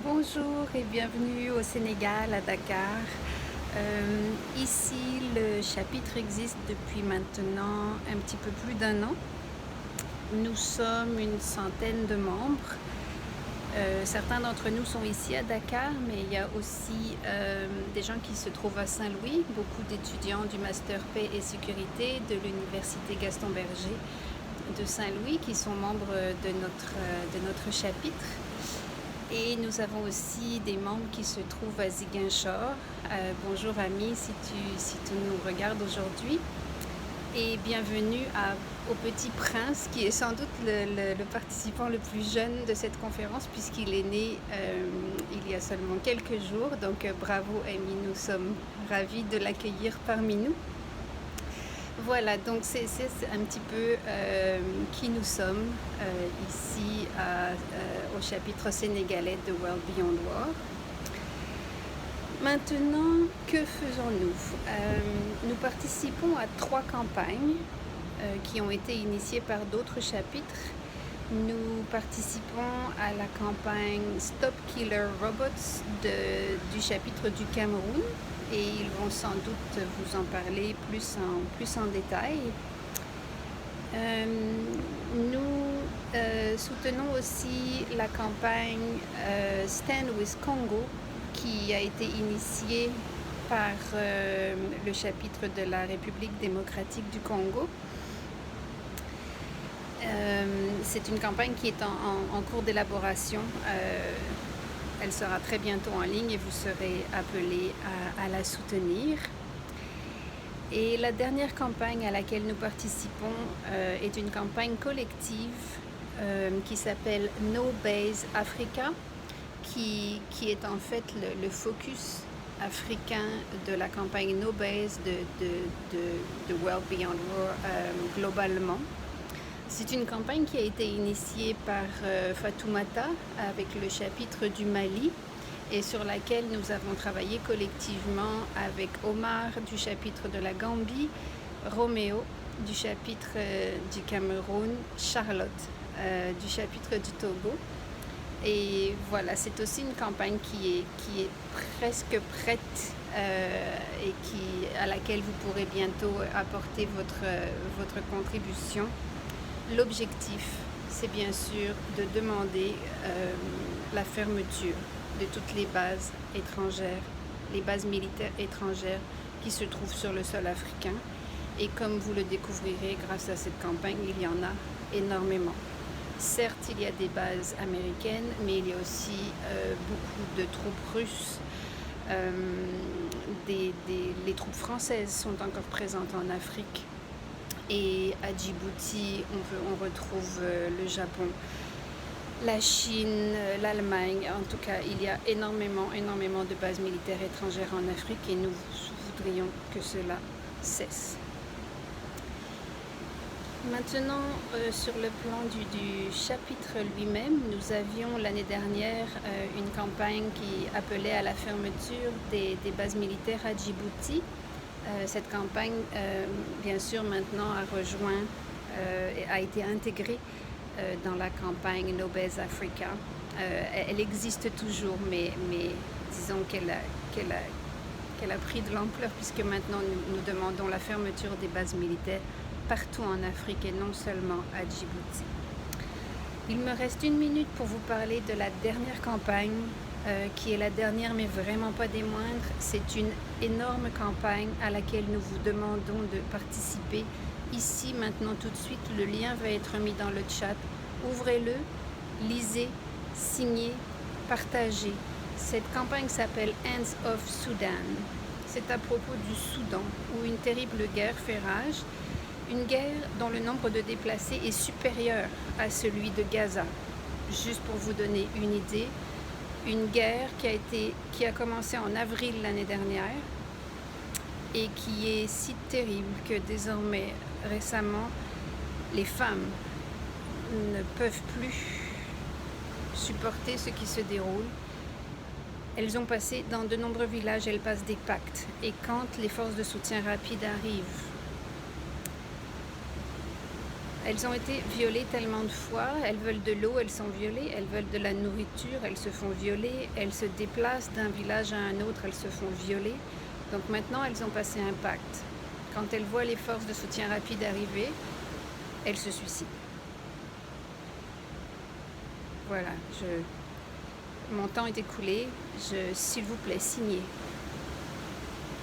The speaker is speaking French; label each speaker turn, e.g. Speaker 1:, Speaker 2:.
Speaker 1: Bonjour et bienvenue au Sénégal, à Dakar. Ici, le chapitre existe depuis maintenant un petit peu plus d'un an. Nous sommes une centaine de membres. Certains d'entre nous sont ici à Dakar, mais il y a aussi des gens qui se trouvent à Saint-Louis, beaucoup d'étudiants du Master Paix et Sécurité de l'Université Gaston Berger de Saint-Louis qui sont membres de notre chapitre. Et nous avons aussi des membres qui se trouvent à Ziguinchor. Bonjour Ami, si tu nous regardes aujourd'hui. Et bienvenue au Petit Prince, qui est sans doute le participant le plus jeune de cette conférence, puisqu'il est né il y a seulement quelques jours. Donc bravo Ami, nous sommes ravis de l'accueillir parmi nous. Voilà, donc c'est un petit peu qui nous sommes ici au chapitre sénégalais de World Beyond War. Maintenant, que faisons-nous? Nous participons à 3 campagnes qui ont été initiées par d'autres chapitres. Nous participons à la campagne Stop Killer Robots du chapitre du Cameroun. Et ils vont sans doute vous en parler plus en détail. Nous soutenons aussi la campagne Stand with Congo, qui a été initiée par le chapitre de la République démocratique du Congo. C'est une campagne qui est en cours d'élaboration. Elle sera très bientôt en ligne et vous serez appelés à la soutenir. Et la dernière campagne à laquelle nous participons est une campagne collective qui s'appelle No Base Africa, qui est en fait le focus africain de la campagne No Base de World Beyond War globalement. C'est une campagne qui a été initiée par Fatoumata avec le chapitre du Mali et sur laquelle nous avons travaillé collectivement avec Omar du chapitre de la Gambie, Roméo du chapitre du Cameroun, Charlotte du chapitre du Togo. Et voilà, c'est aussi une campagne qui est presque prête et à laquelle vous pourrez bientôt apporter votre contribution. L'objectif, c'est bien sûr de demander la fermeture de toutes les bases étrangères, les bases militaires étrangères qui se trouvent sur le sol africain. Et comme vous le découvrirez grâce à cette campagne, il y en a énormément. Certes, il y a des bases américaines, mais il y a aussi beaucoup de troupes russes. Les troupes françaises sont encore présentes en Afrique. Et à Djibouti, on retrouve le Japon, la Chine, l'Allemagne. En tout cas, il y a énormément de bases militaires étrangères en Afrique et nous voudrions que cela cesse. Maintenant, sur le plan du chapitre lui-même, nous avions l'année dernière une campagne qui appelait à la fermeture des bases militaires à Djibouti. Cette campagne, bien sûr, maintenant a été intégrée dans la campagne No Base Africa. Elle existe toujours, mais disons qu'elle a pris de l'ampleur puisque maintenant nous demandons la fermeture des bases militaires partout en Afrique et non seulement à Djibouti. Il me reste 1 minute pour vous parler de la dernière campagne, qui est la dernière mais vraiment pas des moindres. C'est une énorme campagne à laquelle nous vous demandons de participer ici, maintenant, tout de suite. Le lien va être mis dans le chat. Ouvrez-le, lisez, signez, partagez. Cette campagne s'appelle Ends of Sudan. C'est à propos du Soudan, où une terrible guerre fait rage. Une guerre dont le nombre de déplacés est supérieur à celui de Gaza. Juste pour vous donner une idée, une guerre qui a commencé en avril l'année dernière et qui est si terrible que désormais, récemment, les femmes ne peuvent plus supporter ce qui se déroule. Elles ont passé dans de nombreux villages, elles passent des pactes. Et quand les forces de soutien rapide arrivent, Elles ont été violées tellement de fois, elles veulent de l'eau, elles sont violées, elles veulent de la nourriture, elles se font violer, elles se déplacent d'un village à un autre, elles se font violer. Donc maintenant, elles ont passé un pacte. Quand elles voient les forces de soutien rapide arriver, elles se suicident. Voilà, mon temps est écoulé. S'il vous plaît, signez.